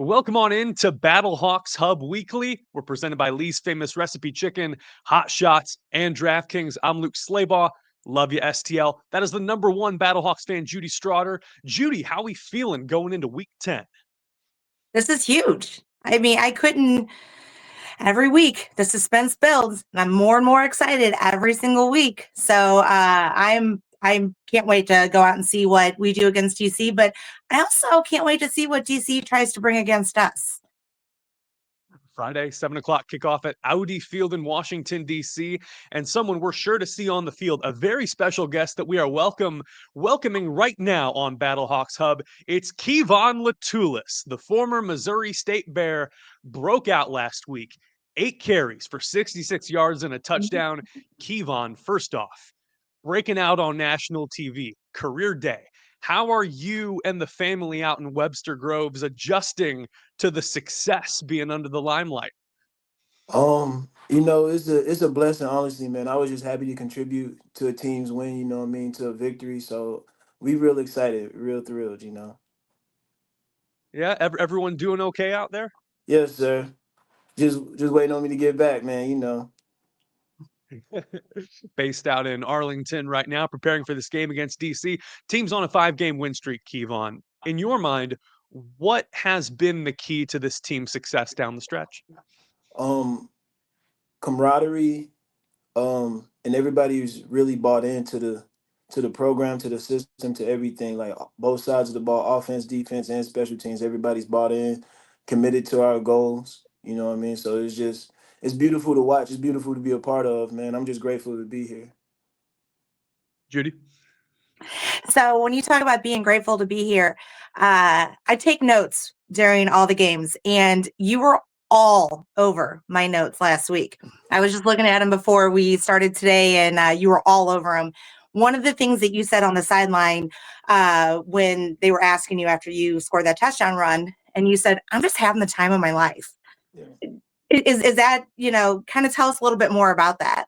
Welcome on in to Battlehawks Hub Weekly. We're presented by Lee's Famous Recipe Chicken, Hot Shots, and DraftKings. I'm Luke Slabaugh. Love you, STL. That is the number one Battlehawks fan, Judy Strawder. Judy, how we feeling going into Week 10? This is huge. I mean, I couldn't. Every week, the suspense builds, and I'm more and more excited every single week. So I can't wait to go out and see what we do against DC, but I also can't wait to see what DC tries to bring against us. Friday, 7 o'clock kickoff at Audi Field in Washington, D.C. And someone we're sure to see on the field, a very special guest that we are welcoming right now on Battlehawks Hub. It's Kevon Latulas, the former Missouri State Bear, broke out last week. 8 carries for 66 yards and a touchdown. Kevon, first off, breaking out on national TV, career day. How are you and the family out in Webster Groves adjusting to the success being under the limelight? It's a blessing, honestly, man. I was just happy to contribute to a team's win, to a victory. So we real excited, real thrilled. Yeah, everyone doing okay out there? Yes, sir. Just waiting on me to get back, man. Based out in Arlington right now, preparing for this game against DC. Team's on a 5-game win streak, Kevon. In your mind, what has been the key to this team's success down the stretch? Camaraderie, and everybody who's really bought into the program, to the system, to everything, like both sides of the ball, offense, defense, and special teams. Everybody's bought in, committed to our goals. You know what I mean? So it's beautiful to watch. It's beautiful to be a part of, man. I'm just grateful to be here. Judy? So when you talk about being grateful to be here, I take notes during all the games, and you were all over my notes last week. I was just looking at them before we started today, and you were all over them. One of the things that you said on the sideline when they were asking you after you scored that touchdown run, and you said, "I'm just having the time of my life." Yeah. Is that, kind of tell us a little bit more about that?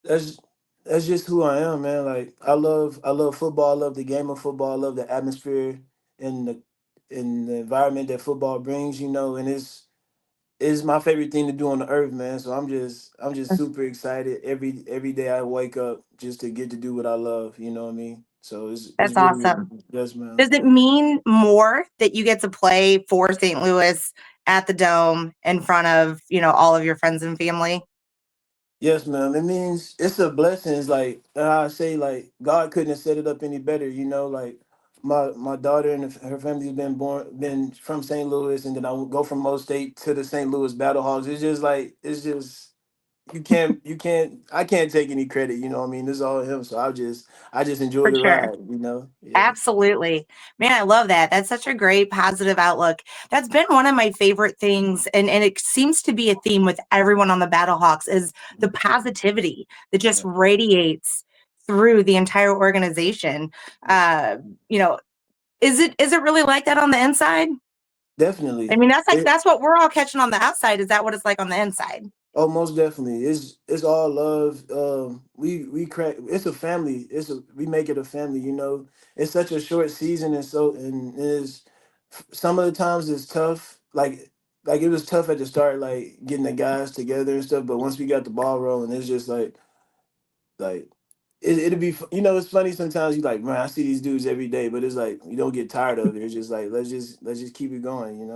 That's just who I am, man. Like I love football. I love the game of football. I love the atmosphere and the environment that football brings. And it's my favorite thing to do on the earth, man. So I'm just super excited every day I wake up just to get to do what I love. You know what I mean? So it's That's really, awesome. yes, man. Does it mean more that you get to play for St. Louis at the Dome in front of, all of your friends and family? Yes, ma'am. It means it's a blessing. It's like I say, like God couldn't have set it up any better. Like my daughter and her family's been from St. Louis, and then I would go from Mo State to the St. Louis Battlehawks. It's just I can't take any credit. You know what I mean? This is all him. So I just enjoy For the sure. ride. Yeah. Absolutely. Man, I love that. That's such a great positive outlook. That's been one of my favorite things. And it seems to be a theme with everyone on the Battlehawks is the positivity that just Yeah. radiates through the entire organization. Uh, you know, is it really like that on the inside? I Definitely. mean, that's what we're all catching on the outside. Is that what it's like on the inside? Oh, most definitely. It's all love. We crack. It's a family. We make it a family. It's such a short season, and is some of the times it's tough. Like it was tough at the start, like getting the guys together and stuff. But once we got the ball rolling, it's just like it'll be. It's funny sometimes. You like, man, I see these dudes every day, but it's like you don't get tired of it. It's just like let's just keep it going.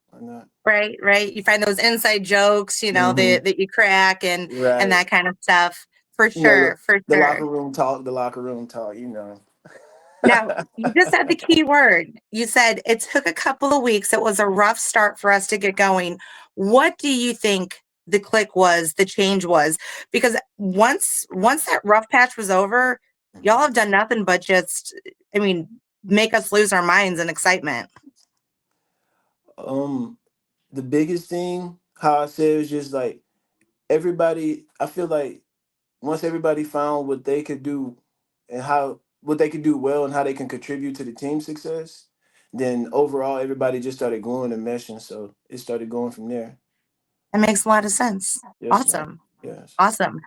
Why not? Right. You find those inside jokes, Hmm. that you crack and Right. that kind of stuff. For You know sure, for the sure. locker room talk, the locker room talk. Now, you just said the key word. You said it took a couple of weeks. It was a rough start for us to get going. What do you think the click was, the change was? Because once that rough patch was over, y'all have done nothing but just, make us lose our minds in excitement. um, the biggest thing, how I said, was just like everybody. I feel like once everybody found what they could do and how what they could do well and how they can contribute to the team success, then overall everybody just started gluing and meshing. So it started going from there. It makes a lot of sense. Yes, ma'am. Awesome. Yes. Awesome.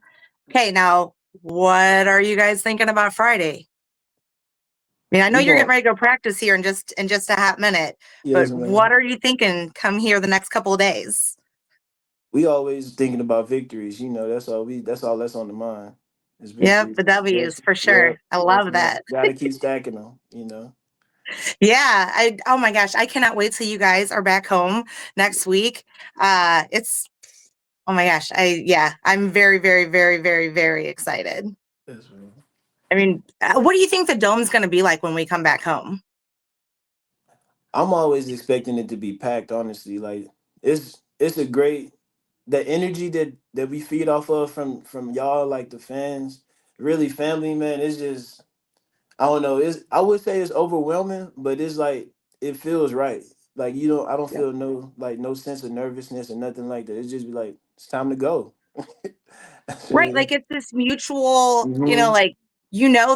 Okay, now what are you guys thinking about Friday? mean, I know We you're getting going. ready to go practice here in just a half minute, Yes, but man. what are you thinking come here the next couple of days? We always thinking about victories. You know, that's all that's on the mind is Yep, victory. the W's Yes, for yeah, sure. I yes, love man. that. Got to keep stacking them. You know. Yeah, oh my gosh, I cannot wait till you guys are back home next week. It's oh my gosh, I'm very, very, very, very, very excited. Yes, man. I mean, what do you think the dome's going to be like when we come back home? I'm always expecting it to be packed. Honestly, like it's a great the energy that we feed off of from y'all, like the fans, really family, man. It's just I don't know. It's I would say it's overwhelming, but it's like it feels right. Like I don't Yeah. feel no sense of nervousness or nothing like that. It's just be like it's time to go. That's Right, it. like it's this mutual, Mm-hmm. like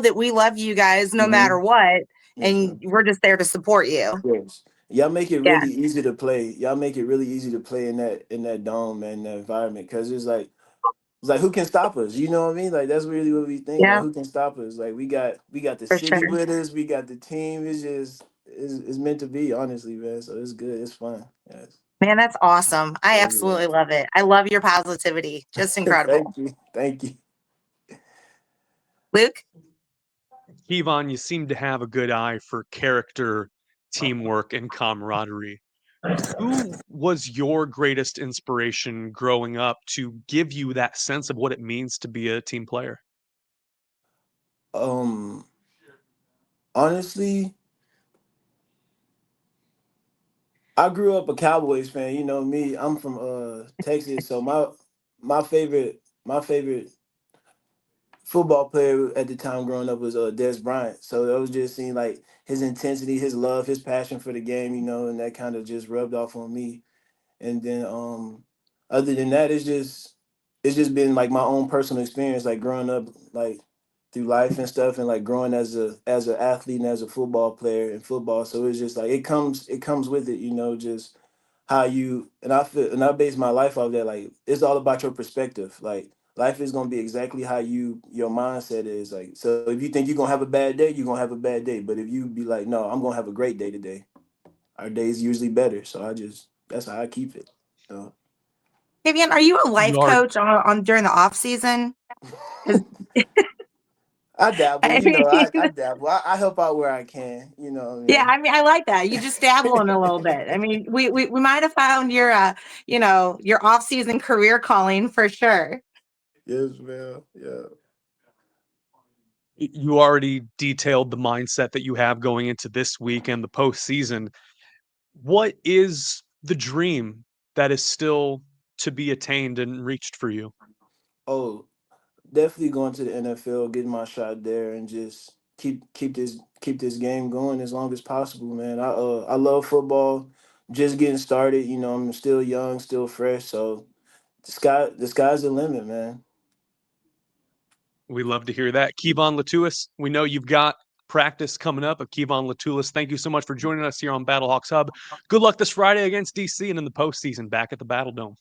that we love you guys no Mm-hmm. matter what, Yes, and man. we're just there to support you. Yes. Y'all make it Yeah, really easy to play. Y'all make it really easy to play in that dome, man, in that environment. Cause it's like who can stop us? You know what I mean? Like that's really what we think. Like yeah, who can stop us? Like we got the for city sure. with us. We got the team. It's just it's meant to be, honestly, man. So it's good. It's fun. Yes. Man, that's awesome. I Yes, absolutely love it. I love your positivity. Just man. incredible. Thank you. Thank you. Luke? Kevon, you seem to have a good eye for character, teamwork, and camaraderie. Who was your greatest inspiration growing up to give you that sense of what it means to be a team player? Um, honestly, I grew up a Cowboys fan. You know me. I'm from Texas, so my favorite football player at the time growing up was Des Bryant. So I was just seeing like his intensity, his love, his passion for the game, and that kind of just rubbed off on me. And then other than that, it's just been like my own personal experience, like growing up like through life and stuff, and like growing as an athlete and as a football player in football. So it's just like it comes with it, just how you and I feel and I base my life off that. Like it's all about your perspective. Like life is gonna be exactly how your mindset is. Like so if you think you're gonna have a bad day, you're gonna have a bad day. But if you be like, no, I'm gonna have a great day today, our day is usually better. So that's how I keep it. So Vivian, are you a You life are coach on during the off season? Is I dabble, I mean, I dabble. I help out where I can, you know what I yeah, mean? I mean, I like that. You just dabble in a little bit. I mean, we might have found your your off season career calling for sure. Yes, ma'am. Yeah. you already detailed the mindset that you have going into this week and the postseason. What is the dream that is still to be attained and reached for you? Oh, definitely going to the NFL, getting my shot there, and just keep this game going as long as possible, man. I love football. Just getting started, I'm still young, still fresh, so the sky's the limit, man. We love to hear that. Kevon Latulas, we know you've got practice coming up of Kevon Latulas. Thank you so much for joining us here on Battlehawks Hub. Good luck this Friday against DC and in the postseason back at the Battle Dome.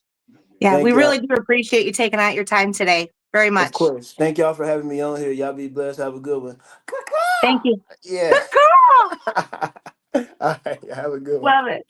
Yeah, we Thank really y'all. do appreciate you taking out your time today. Very Of much. course. Thank y'all for having me on here. Y'all be blessed. Have a good one. Thank you. Yeah. Good girl. All right. Have a good one. Love it.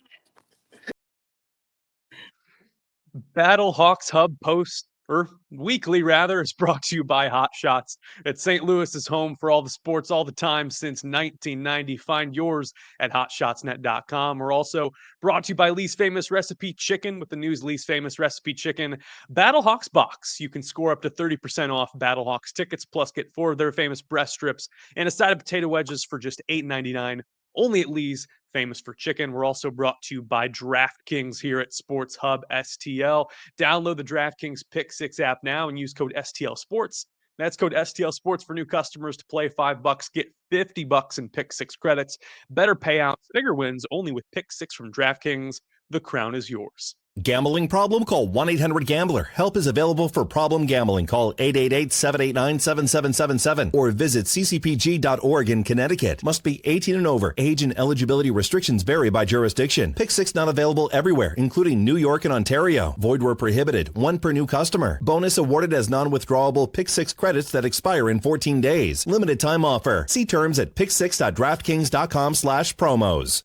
Battlehawks Hub Post or weekly rather is brought to you by Hot Shots. At St. Louis is home for all the sports all the time since 1990. Find yours at hotshotsnet.com. We're also brought to you by Lee's Famous Recipe Chicken with the news Lee's Famous Recipe Chicken. Battlehawks Box. You can score up to 30% off Battlehawks tickets plus get 4 of their famous breast strips and a side of potato wedges for just $8.99. Only at Lee's Famous for Chicken. We're also brought to you by DraftKings here at Sports Hub STL. Download the DraftKings Pick 6 app now and use code STL Sports. That's code STL Sports for new customers to play $5, get $50 in Pick 6 credits. Better payouts, bigger wins only with Pick 6 from DraftKings. The crown is yours. Gambling problem? Call 1-800-GAMBLER. Help is available for problem gambling. Call 888-789-7777 or visit ccpg.org in Connecticut. Must be 18 and over. Age and eligibility restrictions vary by jurisdiction. Pick 6 not available everywhere, including New York and Ontario. Void where prohibited. 1 per new customer. Bonus awarded as non-withdrawable Pick 6 credits that expire in 14 days. Limited time offer. See terms at pick6.draftkings.com/promos.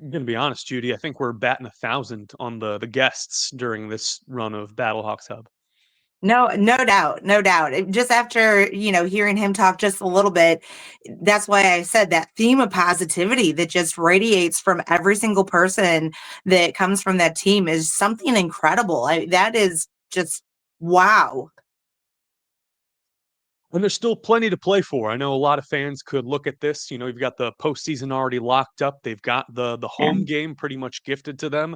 I'm going to be honest, Judy. I think we're batting 1,000 on the guests during this run of Battlehawks Hub. No, no doubt, no doubt. Just after, hearing him talk just a little bit, that's why I said that theme of positivity that just radiates from every single person that comes from that team is something incredible. That is just wow. And there's still plenty to play for. I know a lot of fans could look at this. You've got the postseason already locked up. They've got the home game pretty much gifted to them.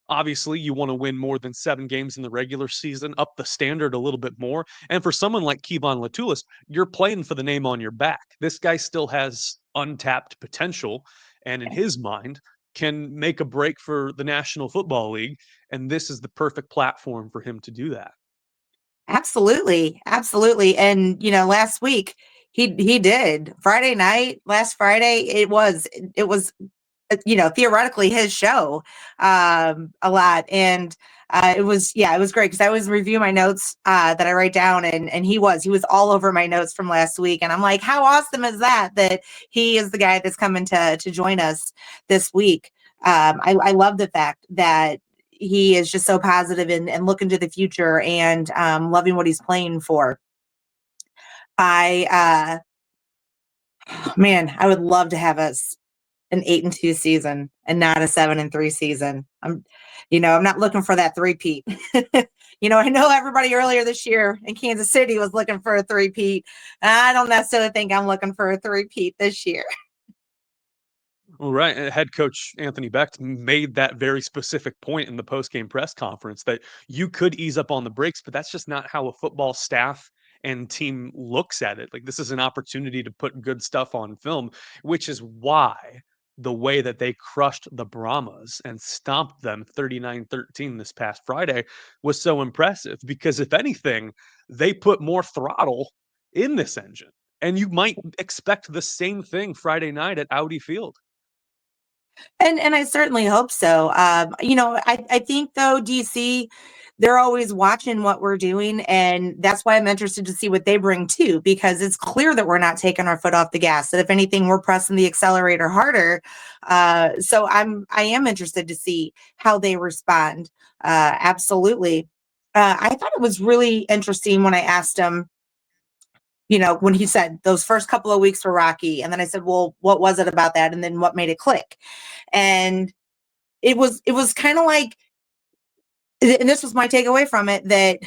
Obviously, you want to win more than 7 games in the regular season, up the standard a little bit more. And for someone like Kevon Latulas, you're playing for the name on your back. This guy still has untapped potential, and in his mind, can make a break for the National Football League. And this is the perfect platform for him to do that. Absolutely. Absolutely. And, last week he did. Last Friday, it was theoretically his show a lot. And it was great because I was reviewing my notes that I write down and he was all over my notes from last week. And I'm like, how awesome is that he is the guy that's coming to join us this week. I love the fact that he is just so positive and looking to the future and loving what he's playing for. I would love to have us an 8-2 season and not a 7-3 season. I'm not looking for that three-peat. I know everybody earlier this year in Kansas City was looking for a three-peat. I don't necessarily think I'm looking for a three-peat this year. Well, right. And head coach Anthony Beck made that very specific point in the post-game press conference that you could ease up on the brakes, but that's just not how a football staff and team looks at it. Like, this is an opportunity to put good stuff on film, which is why the way that they crushed the Brahmas and stomped them 39-13 this past Friday was so impressive, because if anything, they put more throttle in this engine. And you might expect the same thing Friday night at Audi Field. And I certainly hope so. I think though, DC, they're always watching what we're doing. And that's why I'm interested to see what they bring too, because it's clear that we're not taking our foot off the gas. That if anything, we're pressing the accelerator harder. So I am interested to see how they respond. Absolutely. I thought it was really interesting when I asked him, when he said those first couple of weeks were rocky. And then I said, well, what was it about that? And then what made it click? And it was kind of like, and this was my takeaway from it, that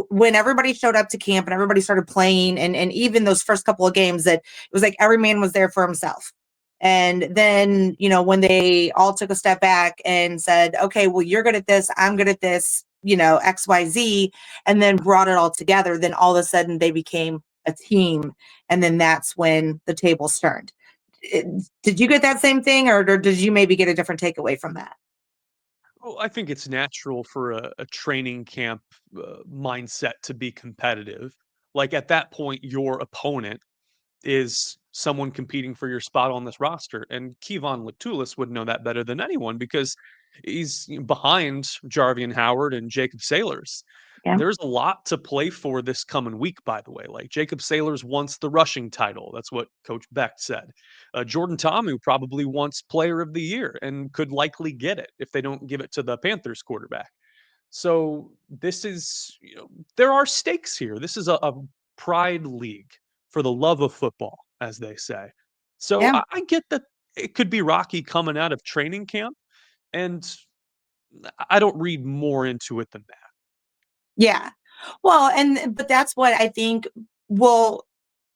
when everybody showed up to camp and everybody started playing and even those first couple of games, that it was like every man was there for himself. And then, when they all took a step back and said, okay, well, you're good at this, I'm good at this, XYZ, and then brought it all together, then all of a sudden they became a team. And then that's when the tables turned. Did you get that same thing, or did you maybe get a different takeaway from that? Well, I think it's natural for a training camp mindset to be competitive. Like, at that point, your opponent is someone competing for your spot on this roster. And Kevon Latulas would know that better than anyone, because he's behind Jarvian Howard and Jacob Sailors. Yeah. There's a lot to play for this coming week, by the way. Like, Jacob Sailors wants the rushing title. That's what Coach Beck said. Jordan Ta'amu probably wants Player of the Year and could likely get it if they don't give it to the Panthers quarterback. So this is, there are stakes here. This is a pride league for the love of football, as they say. So Yeah. I get that it could be rocky coming out of training camp, and I don't read more into it than that. Yeah. Well, but that's what I think will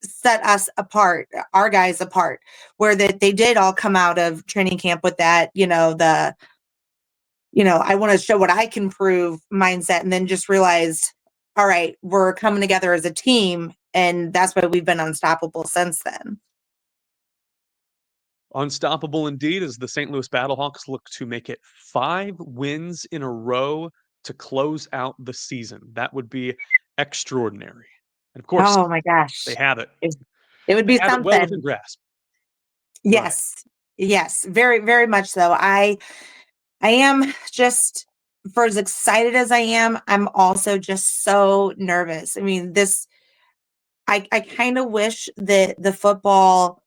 set us apart, our guys apart, where that they did all come out of training camp with that, I want to show what I can prove mindset, and then just realized, all right, we're coming together as a team. And that's why we've been unstoppable since then. Unstoppable indeed as the St. Louis Battlehawks look to make it 5 wins in a row to close out the season. That would be extraordinary. And of course, Oh my they gosh. have it. It, it would They be have it well within something. grasp. Right. Yes. Yes. Very, very much so. I am just, for as excited as I am, I'm also just so nervous. I mean, I kind of wish that the football,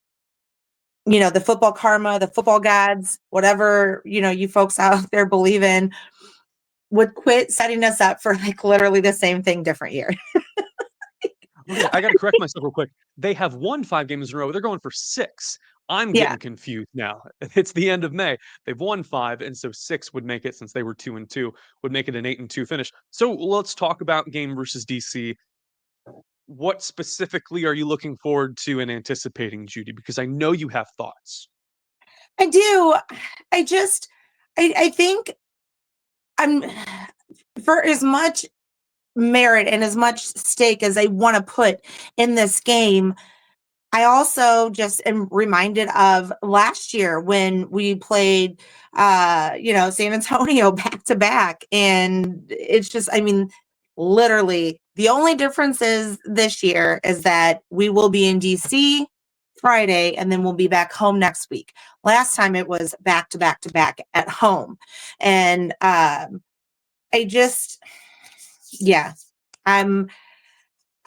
the football karma, the football gods, whatever, you folks out there believe in, would quit setting us up for like literally the same thing different year. Okay, I got to correct myself real quick. They have won 5 games in a row. They're going for 6. I'm Yeah. getting confused now. It's the end of May. They've won 5, and so 6 would make it, since they were 2-2, would make it an 8-2 finish. So let's talk about game versus DC. What specifically are you looking forward to and anticipating, Judy? Because I know you have thoughts. I do. I just, I think I'm, for as much merit and as much stake as I want to put in this game, I also just am reminded of last year when we played, San Antonio back to back. And it's just, I mean, literally the only difference is this year is that we will be in DC Friday and then we'll be back home next week. Last time it was back to back to back at home. And I just, yeah, I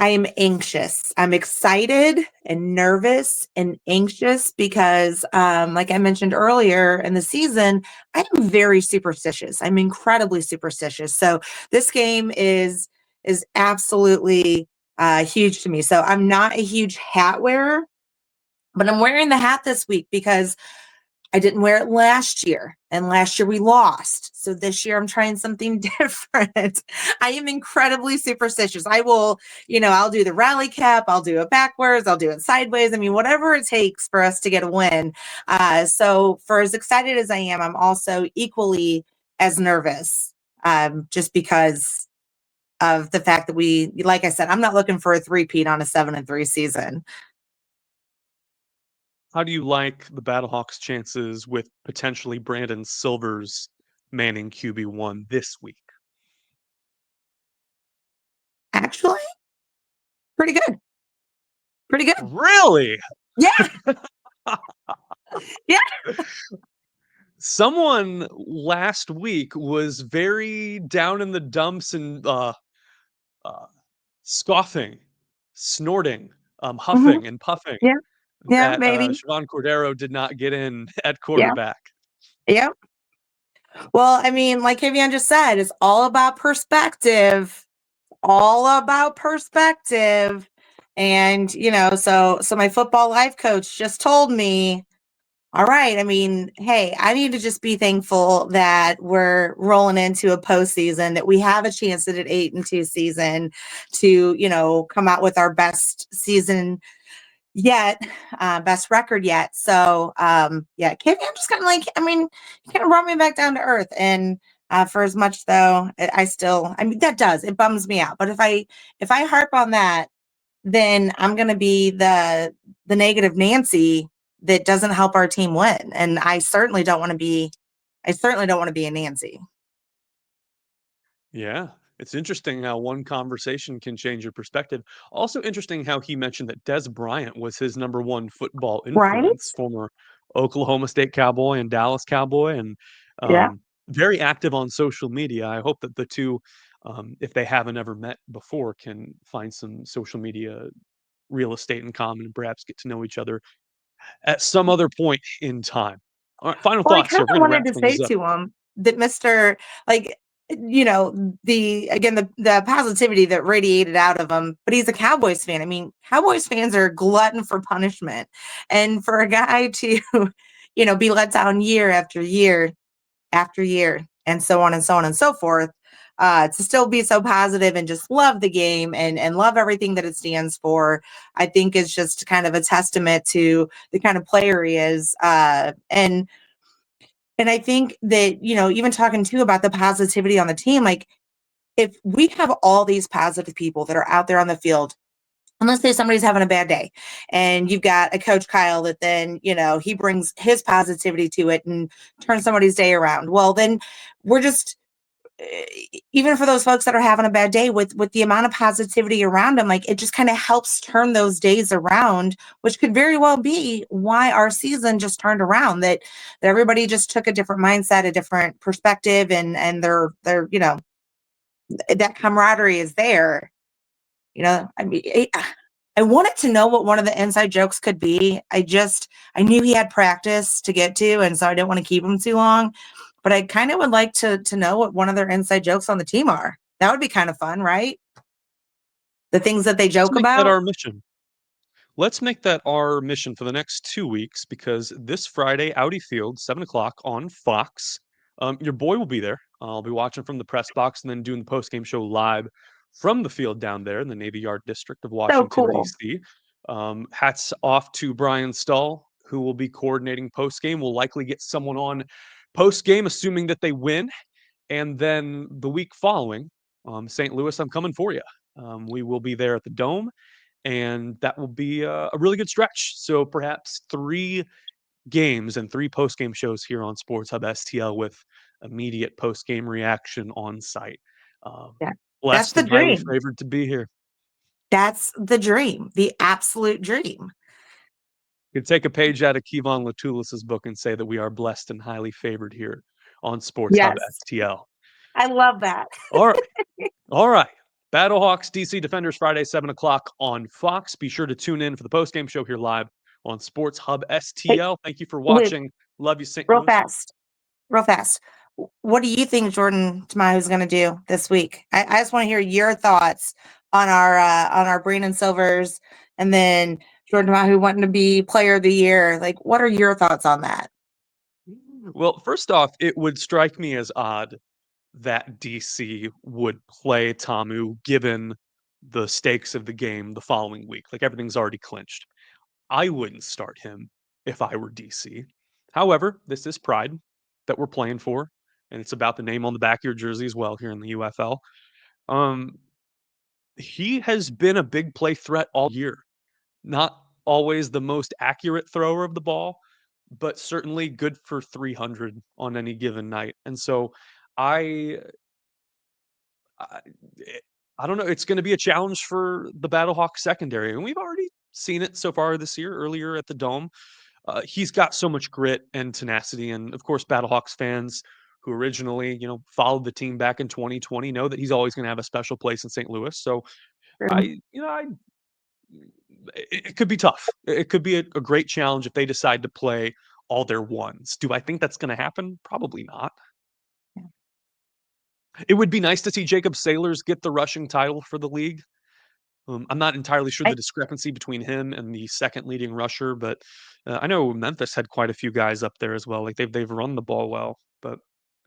am anxious. I'm excited and nervous and anxious because, like I mentioned earlier in the season, I am very superstitious. I'm incredibly superstitious. So this game is absolutely huge to me. So I'm not a huge hat wearer, but I'm wearing the hat this week because I didn't wear it last year, and last year we lost. So this year I'm trying something different. I am incredibly superstitious. I will, I'll do the rally cap, I'll do it backwards, I'll do it sideways. I mean, whatever it takes for us to get a win. So for as excited as I am, I'm also equally as nervous, just because of the fact that like I said, I'm not looking for a three-peat on a 7-3 season. How do you like the Battlehawks' chances with potentially Brandon Silvers manning QB1 this week? Actually, pretty good. Pretty good. Really? Yeah. Yeah. Someone last week was very down in the dumps and scoffing, snorting, Mhm. huffing and puffing Yeah. Yeah, that maybe. Siobhan Cordero did not get in at Yeah. quarterback. Yep. Well, I mean, like Kevon just said, it's all about perspective. All about perspective. And, so my football life coach just told me, all right, I mean, hey, I need to just be thankful that we're rolling into a postseason, that we have a chance at an 8-2 season to, come out with our best season yet, best record yet. So, yeah, Kevin, I'm just kind of like, I mean, you kind of brought me back down to earth. And for as much though, I mean, it bums me out. But if I harp on that, then I'm going to be the negative Nancy that doesn't help our team win. And I certainly don't want to be a Nancy. Yeah, it's interesting how one conversation can change your perspective. Also interesting how he mentioned that Des Bryant was his number 1 football Right? influence, former Oklahoma State Cowboy and Dallas Cowboy, and Yeah. very active on social media. I hope that the two, if they haven't ever met before, can find some social media real estate in common and perhaps get to know each other at some other point in time. All right, final Well, I thoughts kind here. of We're going to wanted wrap to say things up. to him that Mr. like, the positivity that radiated out of him, but he's a Cowboys fan. I mean, Cowboys fans are a glutton for punishment. And for a guy to, be let down year after year after year and so on and so on and so forth, to still be so positive and just love the game and love everything that it stands for, I think is just kind of a testament to the kind of player he is. And I think that, even talking too about the positivity on the team, like if we have all these positive people that are out there on the field And let's say somebody's having a bad day and you've got a coach Kyle that then, he brings his positivity to it and turns somebody's day around. Well, then we're just, even for those folks that are having a bad day, with the amount of positivity around them, like, it just kind of helps turn those days around, which could very well be why our season just turned around, that everybody just took a different mindset, a different perspective, and they're, that camaraderie is there. I mean, I wanted to know what one of the inside jokes could be. I knew he had practice to get to, and so I didn't want to keep him too long. But I kind of would like to know what one of their inside jokes on the team are. That would be kind of fun, right? The things that they Let's joke make that about. our mission. Let's make that our mission for the next 2 weeks, because this Friday, Audi Field, 7 o'clock on Fox. Your boy will be there. I'll be watching from the press box and then doing the post game show live from the field down there in the Navy Yard district of So Washington, cool. D.C. Hats off to Brian Stahl, who will be coordinating post game. We'll likely get someone on post game, assuming that they win. And then the week following, St. Louis, I'm coming for you. We will be there at the Dome, and that will be a really good stretch. So perhaps 3 games and 3 post-game shows here on Sports Hub STL with immediate post-game reaction on site. Um, Yeah. That's Blessed the and highly dream. favored to be here. That's the dream, the absolute dream. You could take a page out of Kevon Latulas' book and say that we are blessed and highly favored here on Sports Hub Yes. STL. I love that. All right. All right. Battlehawks DC Defenders Friday, 7 o'clock on Fox. Be sure to tune in for the post-game show here live on Sports Hub Hey, STL. Thank you for Luke, watching. Love you, St. real Louis. fast. Real fast. What do you think Jordan Tamayo is going to do this week? I just want to hear your thoughts on our Brandon Silvers, and then Jordan Tamayo wanting to be player of the year. Like, what are your thoughts on that? Well, first off, it would strike me as odd that DC would play Tamu given the stakes of the game the following week. Like, everything's already clinched. I wouldn't start him if I were DC. However, this is pride that we're playing for, and it's about the name on the back of your jersey as well here in the UFL. Um, he has been a big play threat all year. Not always the most accurate thrower of the ball, but certainly good for 300 on any given night. And so I I, I don't know. It's going to be a challenge for the Battlehawks secondary, and we've already seen it so far this year. Earlier at the Dome, he's got so much grit and tenacity, and of course, Battlehawks fans who originally, followed the team back in 2020 know that he's always going to have a special place in St. Louis. So True. it could be tough. It could be a great challenge if they decide to play all their ones. Do I think that's going to happen? Probably not. It would be nice to see Jacob Sailors get the rushing title for the league. I'm not entirely sure the I, discrepancy between him and the second leading rusher, but I know Memphis had quite a few guys up there as well. Like they've run the ball well, but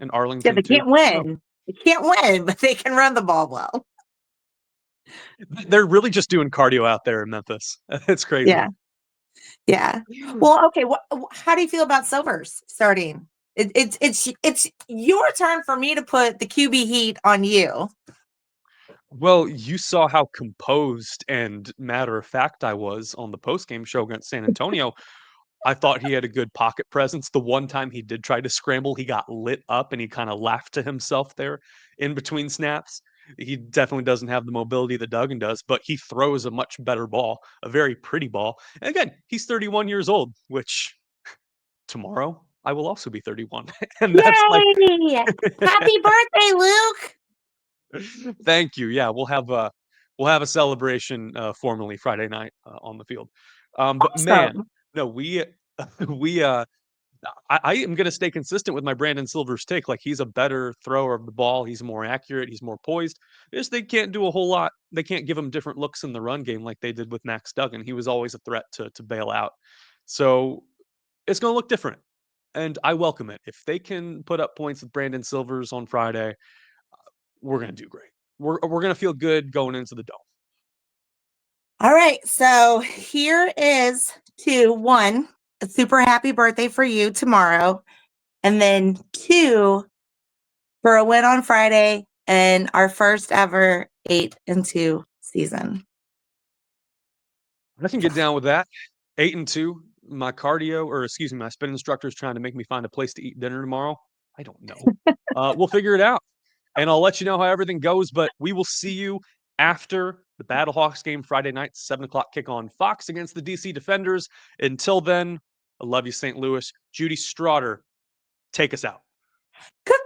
in yeah, Arlington they too. can't win. They can't win, but they can run the ball well. They're really just doing cardio out there in Memphis. It's crazy. Yeah. Yeah. Well, okay. How do you feel about Silvers starting? It's your turn for me to put the QB heat on you. Well, you saw how composed and matter of fact I was on the postgame show against San Antonio. I thought he had a good pocket presence. The one time he did try to scramble, he got lit up and he kind of laughed to himself there in between snaps. He definitely doesn't have the mobility that Duggan does, but he throws a much better ball, a very pretty ball. And again, he's 31 years old, which tomorrow I will also be 31. And that's like Yay! Happy birthday, Luke! thank you. Yeah, we'll have a celebration formally Friday night on the field. But man, Awesome. no, we I am going to stay consistent with my Brandon Silvers take. Like he's a better thrower of the ball. He's more accurate. He's more poised. Just they can't do a whole lot. They can't give him different looks in the run game like they did with Max Duggan. He was always a threat to bail out. So it's going to look different, and I welcome it. If they can put up points with Brandon Silvers on Friday, we're going to do great. We're going to feel good going into the Dome. All right. So here is to one, a super happy birthday for you tomorrow. And then 2, for a win on Friday and our first ever 8-2 season. I can get down with that. 8-2. My my spin instructor is trying to make me find a place to eat dinner tomorrow. I don't know. We'll figure it out. And I'll let you know how everything goes, but we will see you after the Battlehawks game Friday night, 7 o'clock kick on Fox against the DC Defenders. Until then, I love you, St. Louis. Judy, Strawder, take us out. Cook